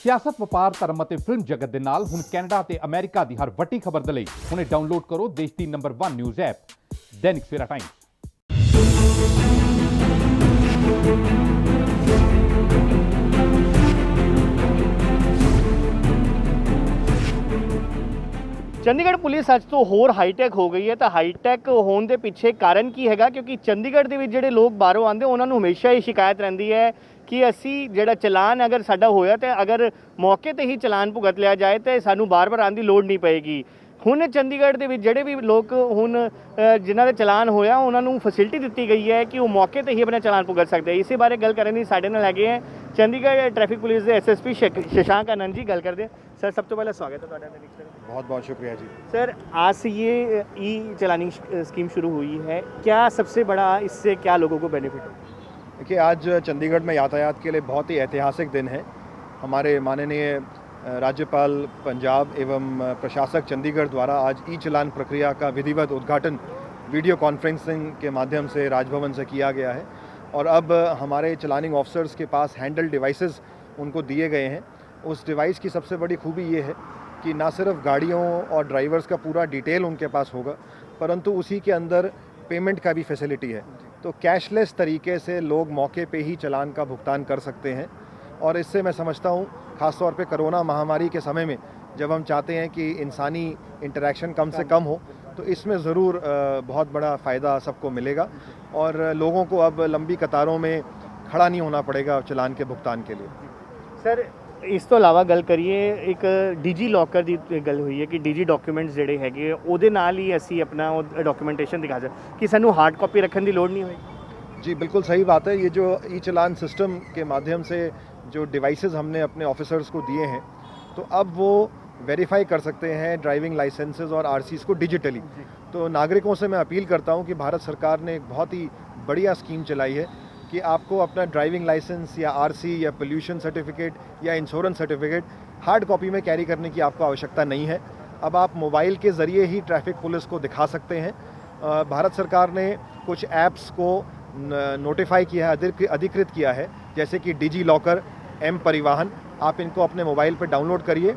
ਸਿਆਸਤ ਵਪਾਰ ਧਰਮ ਅਤੇ ਫਿਲਮ ਜਗਤ ਦੇ ਨਾਲ ਹੁਣ ਕੈਨੇਡਾ ਤੇ ਅਮਰੀਕਾ ਦੀ ਹਰ ਵੱਡੀ ਖਬਰ ਦੇ ਲਈ ਹੁਣੇ ਡਾਊਨਲੋਡ ਕਰੋ ਦੇਸ਼ ਦੀ number 1 news app Dainik Savera Times. Chandigarh police ਅੱਜ ਤੋਂ ਹੋਰ ਹਾਈਟੈਕ ਹੋ ਗਈ ਹੈ ਤਾਂ ਹਾਈਟੈਕ ਹੋਣ ਦੇ ਪਿੱਛੇ ਕਾਰਨ ਕੀ ਹੈਗਾ ਕਿਉਂਕਿ ਚੰਡੀਗੜ੍ਹ ਦੇ ਵਿੱਚ ਜਿਹੜੇ ਲੋਕ ਬਾਹਰੋਂ ਆਉਂਦੇ ਉਹਨਾਂ ਨੂੰ ਹਮੇਸ਼ਾ ਹੀ ਸ਼ਿਕਾਇਤ ਰਹਿੰਦੀ ਹੈ ਕਿ ਅਸੀਂ ਜਿਹੜਾ ਚਲਾਨ ਅਗਰ ਸਾਡਾ ਹੋਇਆ ਤੇ ਅਗਰ ਮੌਕੇ ਤੇ ਹੀ ਚਲਾਨ ਭੁਗਤ ਲਿਆ ਜਾਏ ਤੇ ਸਾਨੂੰ ਬਾਰ-ਬਾਰ ਆਉਣ ਦੀ ਲੋੜ ਨਹੀਂ ਪਏਗੀ। ਹੁਣ ਚੰਡੀਗੜ੍ਹ ਦੇ ਵਿੱਚ ਜਿਹੜੇ ਵੀ ਲੋਕ ਹੁਣ ਜਿਨ੍ਹਾਂ ਦੇ ਚਲਾਨ ਹੋਇਆ ਉਹਨਾਂ ਨੂੰ ਫੈਸਿਲਿਟੀ ਦਿੱਤੀ ਗਈ ਹੈ ਕਿ ਉਹ ਮੌਕੇ ਤੇ ਹੀ ਆਪਣਾ ਚਲਾਨ ਭੁਗਤ ਸਕਦੇ ਇਸੇ ਬਾਰੇ ਗੱਲ ਕਰਨ ਲਈ ਸਾਡੇ ਨਾਲ ਹੈਗੇ ਹੈ ਚੰਡੀਗੜ੍ਹ ट्रैफिक पुलिस के एसएसपी शशांक आनंद जी। गल करते हैं सर, सब तो पहले स्वागत है ਤੁਹਾਡਾ। बहुत बहुत शुक्रिया जी। सर, आज से ये ई चलानी स्कीम शुरू हुई है, क्या सबसे बड़ा इससे क्या लोगों को बेनिफिट है? देखिए, आज चंडीगढ़ में यातायात के लिए बहुत ही ऐतिहासिक दिन है। हमारे माननीय राज्यपाल पंजाब एवं प्रशासक चंडीगढ़ द्वारा आज ई चलान प्रक्रिया का विधिवत उद्घाटन वीडियो कॉन्फ्रेंसिंग के माध्यम से राजभवन से किया गया है और अब हमारे चलानिंग ऑफिसर्स के पास हैंडल डिवाइसेस उनको दिए गए हैं। उस डिवाइस की सबसे बड़ी खूबी ये है कि ना सिर्फ गाड़ियों और ड्राइवर्स का पूरा डिटेल उनके पास होगा परंतु उसी के अंदर पेमेंट का भी फैसिलिटी है। तो कैशलेस तरीके से लोग मौके पे ही चलान का भुगतान कर सकते हैं और इससे मैं समझता हूँ ख़ास तौर पे कोरोना महामारी के समय में जब हम चाहते हैं कि इंसानी इंटरेक्शन कम से कम हो तो इसमें ज़रूर बहुत बड़ा फ़ायदा सबको मिलेगा और लोगों को अब लंबी कतारों में खड़ा नहीं होना पड़ेगा चलान के भुगतान के लिए। सर, ਇਸ ਤੋਂ ਇਲਾਵਾ ਗੱਲ ਕਰੀਏ ਇੱਕ ਡੀਜੀ ਲੋਕਰ ਦੀ ਗੱਲ ਹੋਈ ਹੈ ਕਿ ਡੀਜੀ ਡਾਕੂਮੈਂਟਸ ਜਿਹੜੇ ਹੈਗੇ ਉਹਦੇ ਨਾਲ ਹੀ ਅਸੀਂ ਆਪਣਾ ਉਹ ਡਾਕੂਮੈਂਟੇਸ਼ਨ ਦਿਖਾ ਸਕਦੇ ਕਿ ਸਾਨੂੰ ਹਾਰਡ ਕਾਪੀ ਰੱਖਣ ਦੀ ਲੋੜ नहीं होगी। जी बिल्कुल सही बात है। ये जो ई चलान सिस्टम के माध्यम से जो डिवाइसेस हमने अपने ऑफिसर्स को दिए हैं तो अब वो वेरीफाई कर सकते हैं ड्राइविंग लाइसेंसेस और आरसीज़ को डिजिटली। तो नागरिकों से मैं अपील करता हूँ कि भारत सरकार ने एक बहुत ही बढ़िया स्कीम चलाई है कि आपको अपना ड्राइविंग लाइसेंस या आरसी या पोल्यूशन सर्टिफिकेट या इंश्योरेंस सर्टिफिकेट हार्ड कॉपी में कैरी करने की आपको आवश्यकता नहीं है। अब आप मोबाइल के ज़रिए ही ट्रैफिक पुलिस को दिखा सकते हैं। भारत सरकार ने कुछ ऐप्स को नोटिफाई किया है, अधिकृत किया है, जैसे कि डिजी लॉकर, एम परिवहन। आप इनको अपने मोबाइल पर डाउनलोड करिए,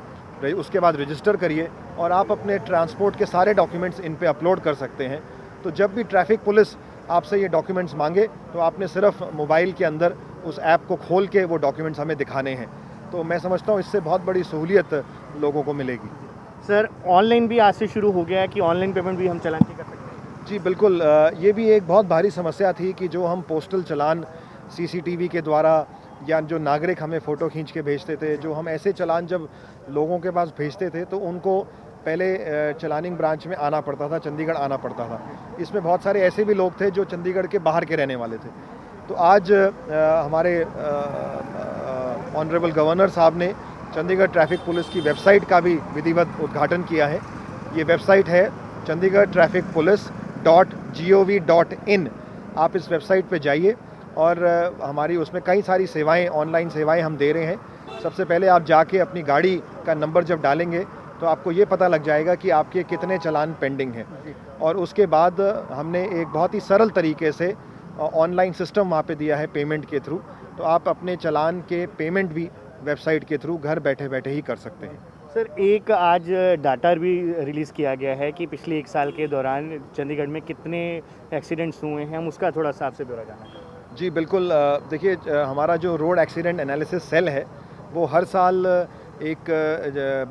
उसके बाद रजिस्टर करिए और आप अपने ट्रांसपोर्ट के सारे डॉक्यूमेंट्स इन पे अपलोड कर सकते हैं। तो जब भी ट्रैफिक पुलिस आपसे ये डॉक्यूमेंट्स मांगे तो आपने सिर्फ मोबाइल के अंदर उस ऐप को खोल के वो डॉक्यूमेंट्स हमें दिखाने हैं। तो मैं समझता हूँ इससे बहुत बड़ी सहूलियत लोगों को मिलेगी। सर, ऑनलाइन भी आज से शुरू हो गया है कि ऑनलाइन पेमेंट भी हम चलान की कर सकते हैं? जी बिल्कुल। ये भी एक बहुत भारी समस्या थी कि जो हम पोस्टल चलान सीसीटीवी के द्वारा या जो नागरिक हमें फ़ोटो खींच के भेजते थे, जो हम ऐसे चलान जब लोगों के पास भेजते थे तो उनको पहले चलानिंग ब्रांच में आना पड़ता था, चंडीगढ़ आना पड़ता था। इसमें बहुत सारे ऐसे भी लोग थे जो चंडीगढ़ के बाहर के रहने वाले थे। तो आज हमारे ऑनरेबल गवर्नर साहब ने चंडीगढ़ ट्रैफिक पुलिस की वेबसाइट का भी विधिवत उद्घाटन किया है। ये वेबसाइट है chandigarhtrafficpolice.gov.in। आप इस वेबसाइट पे जाइए और हमारी उसमें कई सारी सेवाएं, ऑनलाइन सेवाएं हम दे रहे हैं। सबसे पहले आप जाके अपनी गाड़ी का नंबर जब डालेंगे तो आपको ये पता लग जाएगा कि आपके कितने चलान पेंडिंग हैं और उसके बाद हमने एक बहुत ही सरल तरीके से ऑनलाइन सिस्टम वहाँ पे दिया है पेमेंट के थ्रू। तो आप अपने चलान के पेमेंट भी वेबसाइट के थ्रू घर बैठे बैठे ही कर सकते हैं। सर, एक आज डाटा भी रिलीज़ किया गया है कि पिछले 1 साल के दौरान चंडीगढ़ में कितने एक्सीडेंट्स हुए हैं, हम उसका थोड़ा सा आपसे ब्यौरा जानना चाहेंगे। जी बिल्कुल। देखिए, हमारा जो रोड एक्सीडेंट एनालिसिस सेल है वो हर साल एक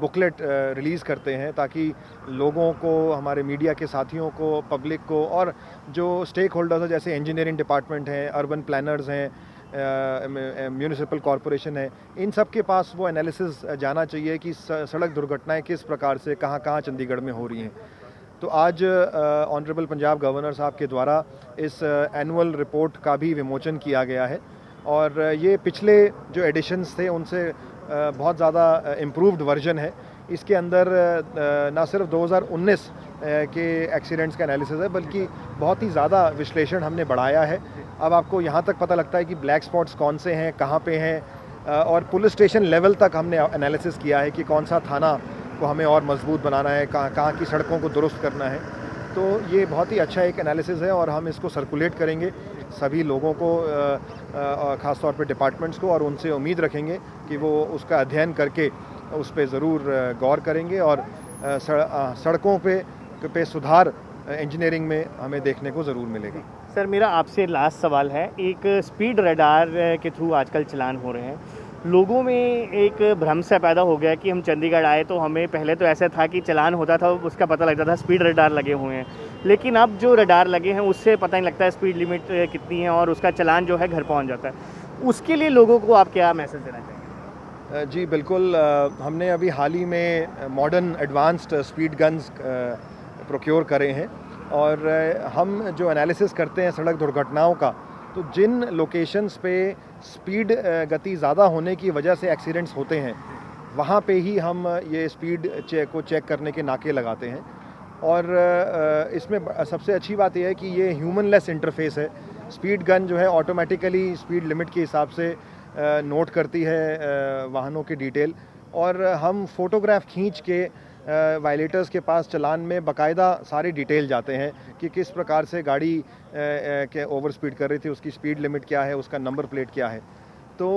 बुकलेट रिलीज़ करते हैं ताकि लोगों को, हमारे मीडिया के साथियों को, पब्लिक को और जो स्टेक होल्डर्स हैं जैसे इंजीनियरिंग डिपार्टमेंट हैं, अर्बन प्लानर्स हैं, म्यूनिसिपल कॉरपोरेशन है, इन सब के पास वो एनालिसिस जाना चाहिए कि सड़क दुर्घटनाएं किस प्रकार से कहाँ कहाँ चंडीगढ़ में हो रही हैं। तो आज ऑनरेबल पंजाब गवर्नर साहब के द्वारा इस एनुअल रिपोर्ट का भी विमोचन किया गया है और ये पिछले जो एडिशंस थे उनसे बहुत ज़्यादा इम्प्रूव्ड वर्जन है। इसके अंदर ना सिर्फ 2019 के एक्सीडेंट्स का एनालिसिस है बल्कि बहुत ही ज़्यादा विश्लेषण हमने बढ़ाया है। अब आपको यहाँ तक पता लगता है कि ब्लैक स्पॉट्स कौन से हैं, कहाँ पे हैं और पुलिस स्टेशन लेवल तक हमने एनालिसिस किया है कि कौन सा थाना को हमें और मजबूत बनाना है, कहाँ की सड़कों को दुरुस्त करना है। तो ये बहुत ही अच्छा एक एनालिसिस है और हम इसको सर्कुलेट करेंगे सभी लोगों को ख़ास तौर पे डिपार्टमेंट्स को, और उनसे उम्मीद रखेंगे कि वो उसका अध्ययन करके उस पे ज़रूर गौर करेंगे और सड़कों पे सुधार इंजीनियरिंग में हमें देखने को ज़रूर मिलेगा। सर मेरा आपसे लास्ट सवाल है, एक स्पीड रडार के थ्रू आजकल चलान हो रहे हैं, लोगों में एक भ्रम सा पैदा हो गया कि हम चंडीगढ़ आए तो हमें पहले तो ऐसा था कि चलान होता था उसका पता लगता था स्पीड रडार लगे हुए हैं, लेकिन अब जो रडार लगे हैं उससे पता नहीं लगता है स्पीड लिमिट कितनी है और उसका चलान जो है घर पहुंच जाता है। उसके लिए लोगों को आप क्या मैसेज देना चाहेंगे? जी बिल्कुल, हमने अभी हाल ही में modern advanced speed guns procure करे हैं, और हम जो एनालिसिस करते हैं सड़क दुर्घटनाओं का, तो जिन लोकेशंस पे स्पीड गति ज़्यादा होने की वजह से एक्सीडेंट्स होते हैं वहाँ पे ही हम ये स्पीड चेक करने के नाके लगाते हैं। और इसमें सबसे अच्छी बात यह है कि ये ह्यूमनलेस इंटरफेस है। स्पीड गन जो है ऑटोमेटिकली स्पीड लिमिट के हिसाब से नोट करती है वाहनों की डिटेल, और हम फोटोग्राफ खींच के वायलेटर्स के पास चलान में बाकायदा सारी डिटेल जाते हैं कि किस प्रकार से गाड़ी के ओवर स्पीड कर रही थी, उसकी स्पीड लिमिट क्या है, उसका नंबर प्लेट क्या है। तो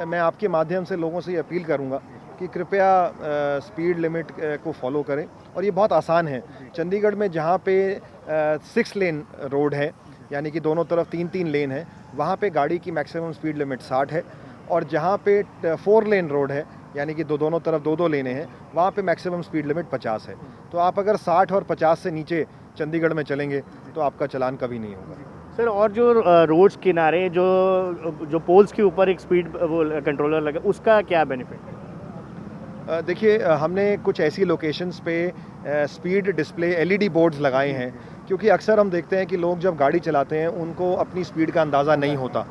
मैं आपके माध्यम से लोगों से ये अपील करूंगा कि कृपया स्पीड लिमिट को फॉलो करें, और ये बहुत आसान है। चंडीगढ़ में जहाँ पे 6 लेन रोड है, यानी कि दोनों तरफ 3-3 लेन है, वहाँ पे गाड़ी की मैक्सिमम स्पीड लिमिट 60 है, और जहाँ पे 4 लेन रोड है, यानी कि दोनों तरफ 2-2 लेने हैं, वहाँ पे मैक्सिमम स्पीड लिमिट 50 है। तो आप अगर 60 और 50 से नीचे चंडीगढ़ में चलेंगे तो आपका चलान कभी नहीं होगा। सर और जो रोड्स किनारे जो पोल्स के ऊपर एक स्पीड वो कंट्रोलर लगा, उसका क्या बेनिफिट है? देखिए, हमने कुछ ऐसी लोकेशंस पे स्पीड डिस्प्ले LED बोर्ड्स लगाए हैं, क्योंकि अक्सर हम देखते हैं कि लोग जब गाड़ी चलाते हैं उनको अपनी स्पीड का अंदाज़ा नहीं होता।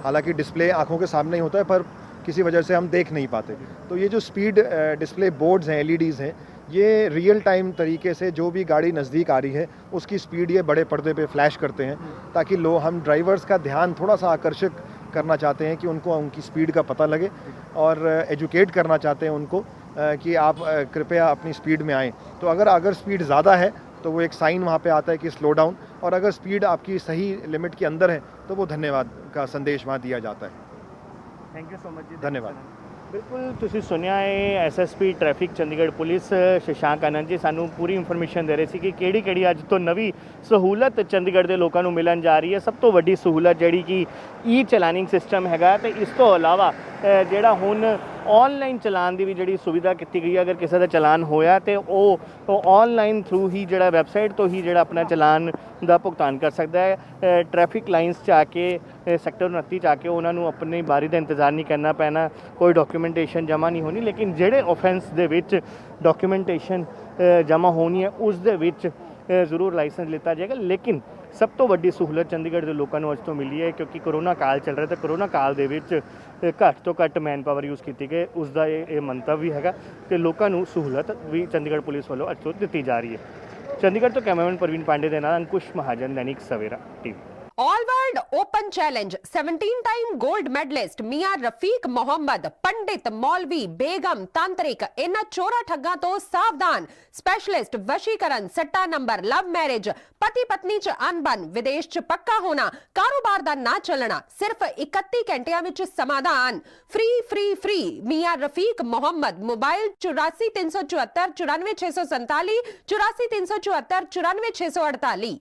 हालांकि डिस्प्ले आंखों के सामने ही होता है, पर किसी वजह से हम देख नहीं पाते। तो ये जो स्पीड डिस्प्ले बोर्ड्स हैं, LEDs हैं, ये रियल टाइम तरीके से जो भी गाड़ी नज़दीक आ रही है उसकी स्पीड ये बड़े पर्दे पे फ्लैश करते हैं, ताकि हम ड्राइवर्स का ध्यान थोड़ा सा आकर्षित करना चाहते हैं कि उनको उनकी स्पीड का पता लगे, और एजुकेट करना चाहते हैं उनको कि आप कृपया अपनी स्पीड में आएँ। तो अगर स्पीड ज़्यादा है तो वो एक साइन वहाँ पे आता है कि स्लो डाउन, और अगर स्पीड आपकी सही लिमिट के अंदर है तो वो धन्यवाद का संदेश वहाँ दिया जाता है। थैंक यू सो मच जी। धन्यवाद। बिल्कुल ਤੁਸੀਂ ਸੁਣਿਆ ਹੈ SSP traffic Chandigarh police Shashank Anand ji ਸਾਨੂੰ ਪੂਰੀ ਇਨਫੋਰਮੇਸ਼ਨ ਦੇ ਰਹੇ ਸੀ ਕਿ ਕਿਹੜੀ ਅੱਜ ਤੋਂ ਨਵੀਂ ਸਹੂਲਤ ਚੰਡੀਗੜ੍ਹ ਦੇ ਲੋਕਾਂ ਨੂੰ ਮਿਲਣ ਜਾ ਰਹੀ ਹੈ। ਸਭ ਤੋਂ ਵੱਡੀ ਸਹੂਲਤ ਜਿਹੜੀ ਕਿ ਚਲਾਨਿੰਗ ਸਿਸਟਮ ਹੈਗਾ, ਤੇ ਇਸ ਤੋਂ ਇਲਾਵਾ ਜਿਹੜਾ ਹੁਣ ऑनलाइन चलान की भी जी सुविधा की गई है। अगर किसी का चलान होया तो वो ऑनलाइन थ्रू ही जो वैबसाइट तो ही जो अपना चलान का भुगतान कर सकता है। ट्रैफिक लाइन्स च आके सैक्टर 29 च आके उन्होंने अपनी बारी का इंतज़ार नहीं करना पैना, कोई डॉक्यूमेंटेशन जमा नहीं होनी। लेकिन जोड़े ऑफेंस के डॉक्यूमेंटेशन जमा होनी है उस जरूर लाइसेंस लिता जाएगा। लेकिन सब तो वड्डी सहूलत चंडीगढ़ के लोगों को अज तो मिली है, क्योंकि कोरोना काल चल रहा है, तो कोरोना काल के घट तो घट मैन पावर यूज़ की गई, उसका ये मंतव भी है कि लोगों को सहूलत भी चंडीगढ़ पुलिस वालों अज तो दी जा रही है। चंडीगढ़ तो कैमरामैन प्रवीण पांडे के नाल Ankush Mahajan, Dainik Savera TV. All world open challenge 17 time gold medalist मियां रफीक मोहम्मद, पंडित मौलवी बेगम तांत्रिक, इन चोरा ठग्गां तो सावधान। स्पेशलिस्ट वशीकरण, सट्टा नंबर, लव मैरिज, पति पत्नी च अनबन, विदेश च पक्का होना, कारोबार दा ना चलना, सिर्फ 31 घंटिया विच समाधान। फ्री फ्री फ्री मियां रफीक मोहम्मद। मोबाइल 84 374 94 647, 84 374 94 648।